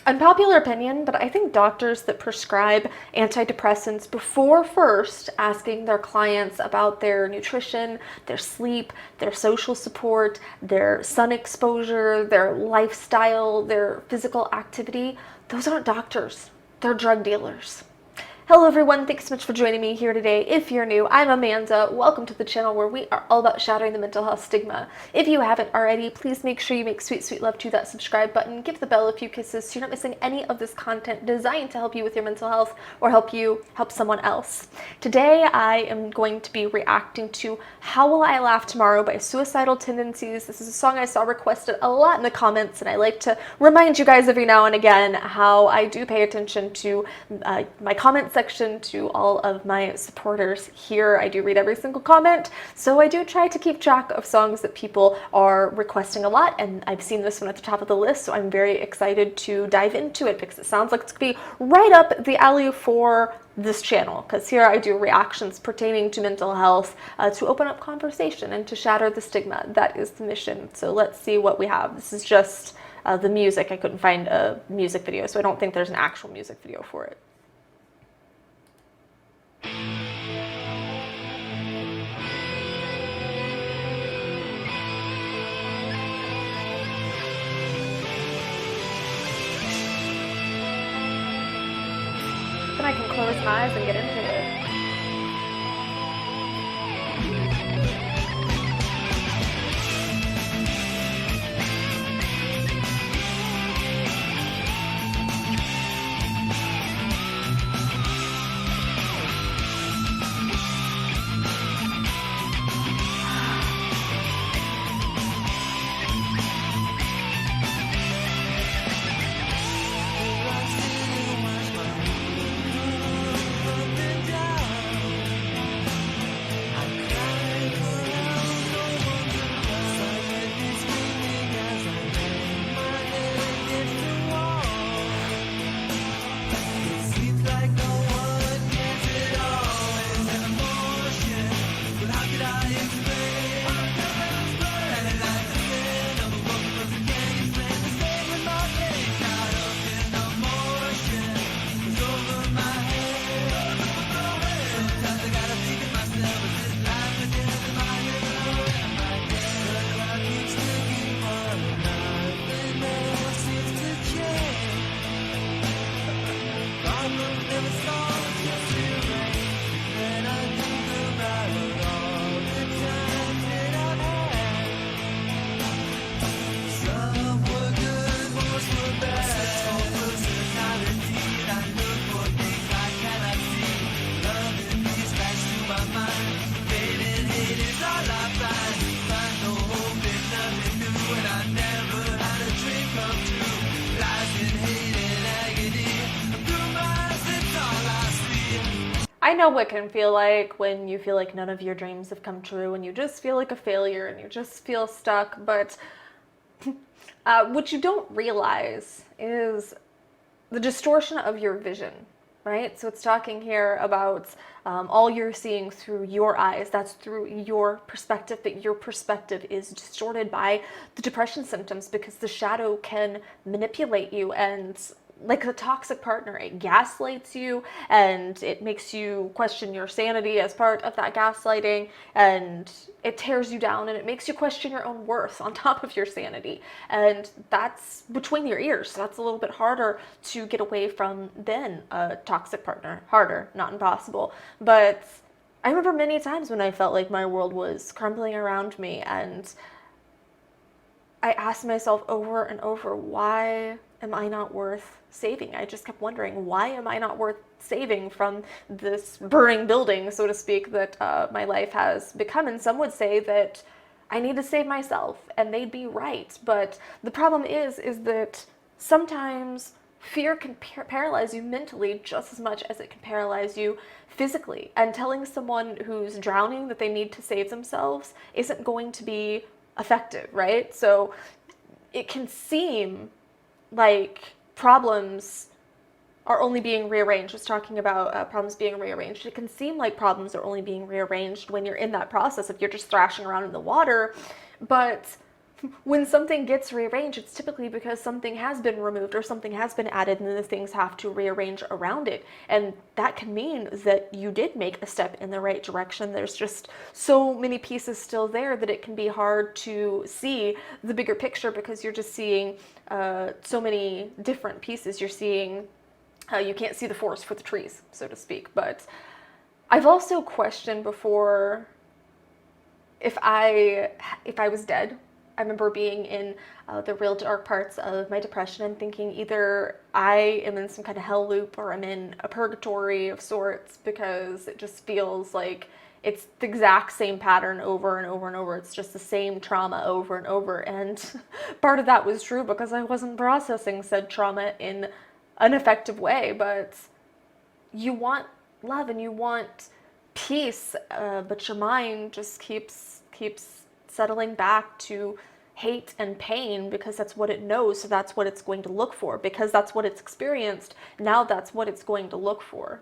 Unpopular opinion, but I think doctors that prescribe antidepressants before first asking their clients about their nutrition, their sleep, their social support, their sun exposure, their lifestyle, their physical activity, those aren't doctors. They're drug dealers. Hello everyone, thanks so much for joining me here today. If you're new, I'm Amanda. Welcome to the channel where we are all about shattering the mental health stigma. If you haven't already, please make sure you make sweet, sweet love to that subscribe button. Give the bell a few kisses so you're not missing any of this content designed to help you with your mental health or help someone else. Today I am going to be reacting to How Will I Laugh Tomorrow by Suicidal Tendencies. This is a song I saw requested a lot in the comments, and I like to remind you guys every now and again how I do pay attention to my comment section, to all of my supporters here. I do read every single comment, so I do try to keep track of songs that people are requesting a lot, and I've seen this one at the top of the list, so I'm very excited to dive into it because it sounds like it's going to be right up the alley for this channel, because here I do reactions pertaining to mental health, to open up conversation and to shatter the stigma. That is the mission. So let's see what we have. This is just the music. I couldn't find a music video, so I don't think there's an actual music video for it. Then I can close my eyes and get into it. I know what it can feel like when you feel like none of your dreams have come true and you just feel like a failure and you just feel stuck, but what you don't realize is the distortion of your vision, right? So it's talking here about all you're seeing through your eyes. That's through your perspective, but your perspective is distorted by the depression symptoms because the shadow can manipulate you, and like a toxic partner, it gaslights you and it makes you question your sanity as part of that gaslighting, and it tears you down and it makes you question your own worth on top of your sanity. And that's between your ears. So that's a little bit harder to get away from than a toxic partner. Harder, not impossible. But I remember many times when I felt like my world was crumbling around me, and I asked myself over and over, why am I not worth saving? I just kept wondering, why am I not worth saving from this burning building, so to speak, that my life has become? And some would say that I need to save myself, and they'd be right. But the problem is that sometimes fear can paralyze you mentally just as much as it can paralyze you physically. And telling someone who's drowning that they need to save themselves isn't going to be effective, right? So it can seem like problems are only being rearranged. I was talking about problems being rearranged. It can seem like problems are only being rearranged when you're in that process, if you're just thrashing around in the water. But when something gets rearranged, it's typically because something has been removed or something has been added, and then the things have to rearrange around it. And that can mean that you did make a step in the right direction. There's just so many pieces still there that it can be hard to see the bigger picture because you're just seeing so many different pieces. You're seeing, you can't see the forest for the trees, so to speak. But I've also questioned before if I was dead. I remember being in the real dark parts of my depression and thinking either I am in some kind of hell loop or I'm in a purgatory of sorts, because it just feels like it's the exact same pattern over and over and over. It's just the same trauma over and over. And part of that was true because I wasn't processing said trauma in an effective way. But you want love and you want peace, but your mind just keeps settling back to hate and pain because that's what it knows, so that's what it's going to look for. Because that's what it's experienced, now that's what it's going to look for.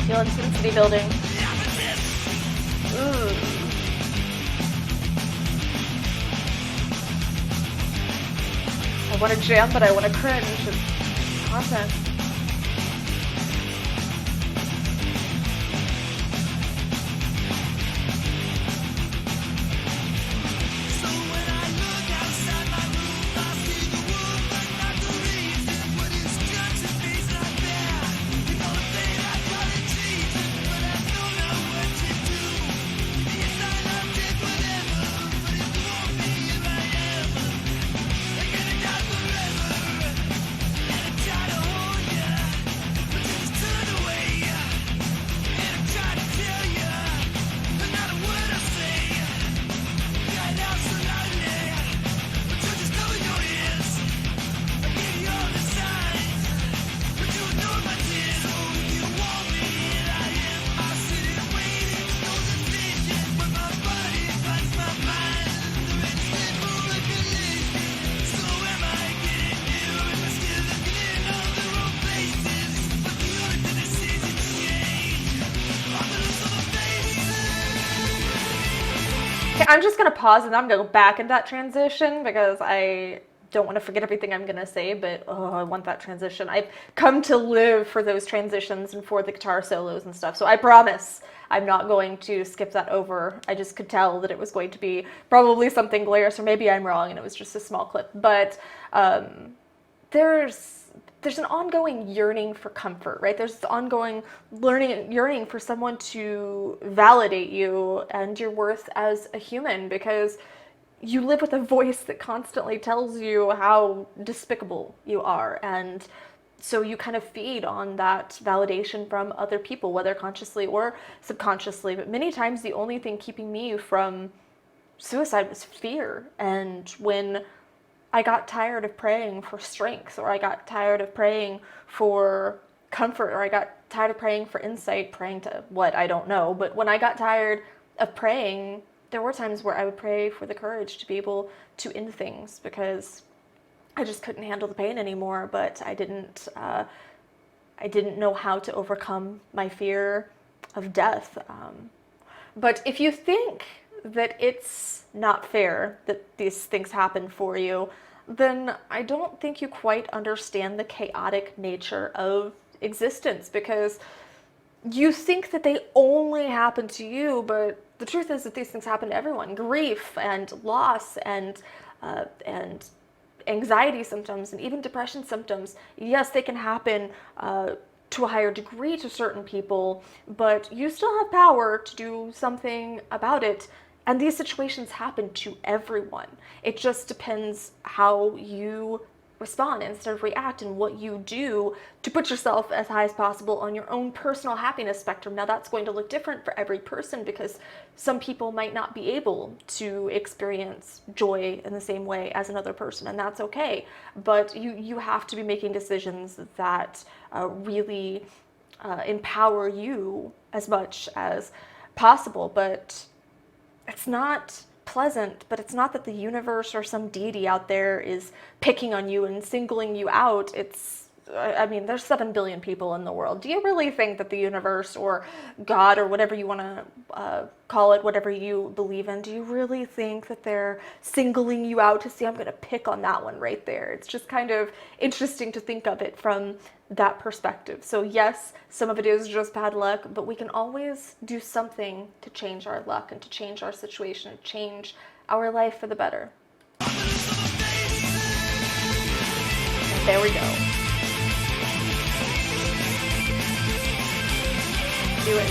Feel intensity building. Ooh. I want to jam, but I want to cringe. It's content. Okay, I'm just going to pause and then I'm going to go back into that transition because I don't want to forget everything I'm going to say, but I want that transition. I've come to live for those transitions and for the guitar solos and stuff, so I promise I'm not going to skip that over. I just could tell that it was going to be probably something glorious, or maybe I'm wrong and it was just a small clip, but there's an ongoing yearning for comfort, right? There's this ongoing yearning for someone to validate you and your worth as a human, because you live with a voice that constantly tells you how despicable you are. And so you kind of feed on that validation from other people, whether consciously or subconsciously. But many times the only thing keeping me from suicide was fear. And when I got tired of praying for strength, or I got tired of praying for comfort, or I got tired of praying for insight, praying to what, I don't know. But when I got tired of praying, there were times where I would pray for the courage to be able to end things, because I just couldn't handle the pain anymore. But I didn't know how to overcome my fear of death. But if you think that it's not fair that these things happen for you, then I don't think you quite understand the chaotic nature of existence, because you think that they only happen to you, but the truth is that these things happen to everyone. Grief and loss and anxiety symptoms and even depression symptoms, yes, they can happen to a higher degree to certain people, but you still have power to do something about it. And these situations happen to everyone. It just depends how you respond instead of react, and what you do to put yourself as high as possible on your own personal happiness spectrum. Now that's going to look different for every person, because some people might not be able to experience joy in the same way as another person, and that's okay. But you have to be making decisions that really empower you as much as possible. But it's not pleasant, but it's not that the universe or some deity out there is picking on you and singling you out. I mean, there's 7 billion people in the world. Do you really think that the universe or God or whatever you want to call it, whatever you believe in, do you really think that they're singling you out to see, I'm going to pick on that one right there? It's just kind of interesting to think of it from that perspective. So yes, some of it is just bad luck, but we can always do something to change our luck and to change our situation and change our life for the better. And there we go. Do it.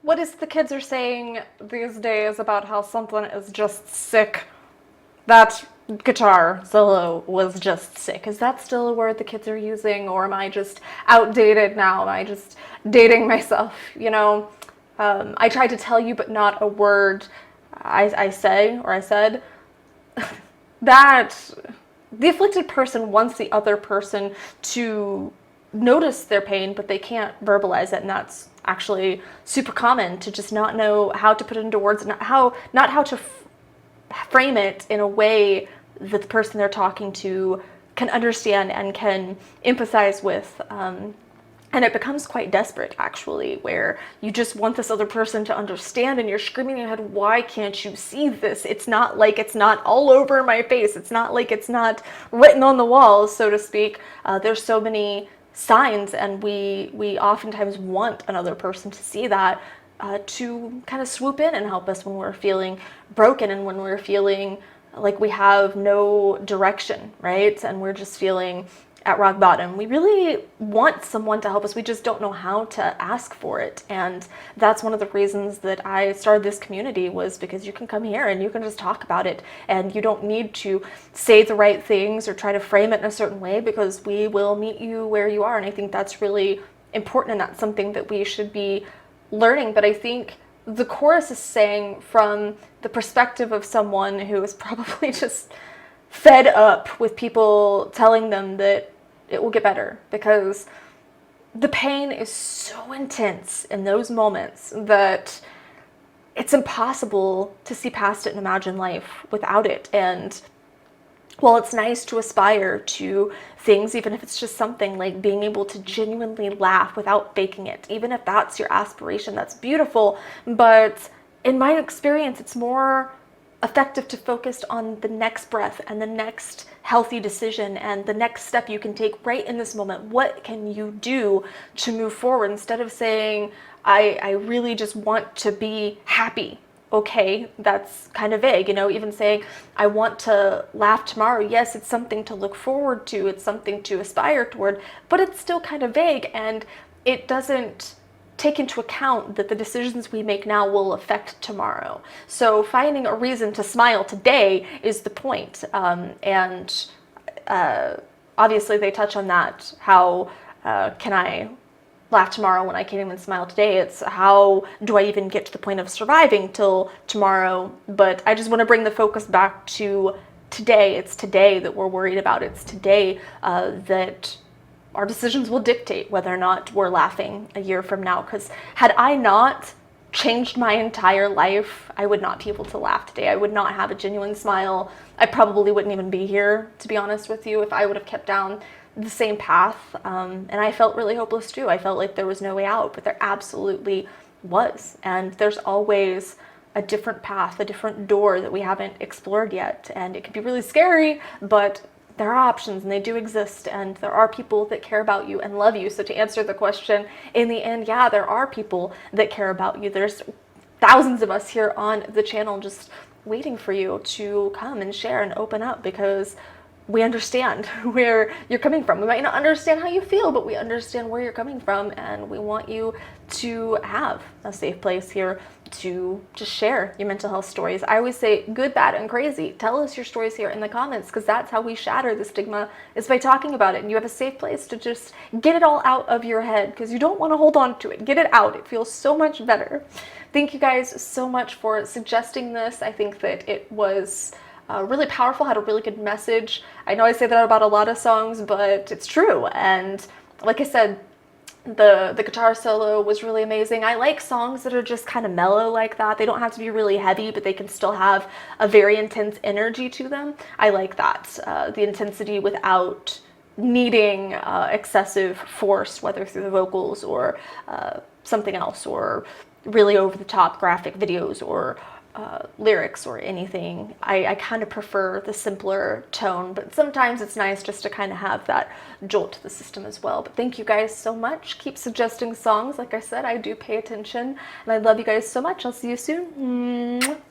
What is the kids are saying these days about how something is just sick? That guitar solo was just sick. Is that still a word the kids are using, or am I just outdated now? Am I just dating myself? You know, I tried to tell you, but not a word I said that the afflicted person wants the other person to notice their pain, but they can't verbalize it, and that's actually super common, to just not know how to put it into words, not how to frame it in a way that the person they're talking to can understand and can empathize with. And it becomes quite desperate, actually, where you just want this other person to understand, and you're screaming in your head, why can't you see this? It's not like it's not all over my face. It's not like it's not written on the walls, so to speak. There's so many signs, and we oftentimes want another person to see that, to kind of swoop in and help us when we're feeling broken and when we're feeling like we have no direction, right? And we're just feeling at rock bottom. We really want someone to help us. We just don't know how to ask for it. And that's one of the reasons that I started this community, was because you can come here and you can just talk about it, and you don't need to say the right things or try to frame it in a certain way, because we will meet you where you are. And I think that's really important, and that's something that we should be learning. But I think the chorus is saying from the perspective of someone who is probably just fed up with people telling them that it will get better, because the pain is so intense in those moments that it's impossible to see past it and imagine life without it. And while it's nice to aspire to things, even if it's just something like being able to genuinely laugh without faking it, even if that's your aspiration, that's beautiful. But in my experience, it's more effective to focus on the next breath and the next healthy decision and the next step you can take right in this moment. What can you do to move forward, instead of saying, I really just want to be happy. Okay, that's kind of vague, even saying, I want to laugh tomorrow. Yes, it's something to look forward to. It's something to aspire toward, but it's still kind of vague, and it doesn't take into account that the decisions we make now will affect tomorrow. So finding a reason to smile today is the point. And obviously they touch on that. How can I laugh tomorrow when I can't even smile today? It's how do I even get to the point of surviving till tomorrow? But I just want to bring the focus back to today. It's today that we're worried about. It's today that our decisions will dictate whether or not we're laughing a year from now. Because had I not changed my entire life, I would not be able to laugh today. I would not have a genuine smile. I probably wouldn't even be here, to be honest with you, if I would have kept down the same path. And I felt really hopeless too. I felt like there was no way out, but there absolutely was. And there's always a different path, a different door that we haven't explored yet. And it can be really scary, but there are options, and they do exist, and there are people that care about you and love you. So to answer the question, in the end, yeah, there are people that care about you. There's thousands of us here on the channel just waiting for you to come and share and open up, because we understand where you're coming from. We might not understand how you feel, but we understand where you're coming from, and we want you to have a safe place here to just share your mental health stories. I always say good, bad, and crazy. Tell us your stories here in the comments, because that's how we shatter the stigma, is by talking about it. And you have a safe place to just get it all out of your head, because you don't want to hold on to it. Get it out. It feels so much better. Thank you guys so much for suggesting this. I think that it was really powerful, had a really good message. I know I say that about a lot of songs, but it's true. And like I said, the guitar solo was really amazing. I like songs that are just kind of mellow like that. They don't have to be really heavy, but they can still have a very intense energy to them. I like that, the intensity without needing excessive force, whether through the vocals or something else, or really over-the-top graphic videos or lyrics or anything. I kind of prefer the simpler tone, but sometimes it's nice just to kind of have that jolt to the system as well. But thank you guys so much. Keep suggesting songs. Like I said, I do pay attention, and I love you guys so much. I'll see you soon. Mwah.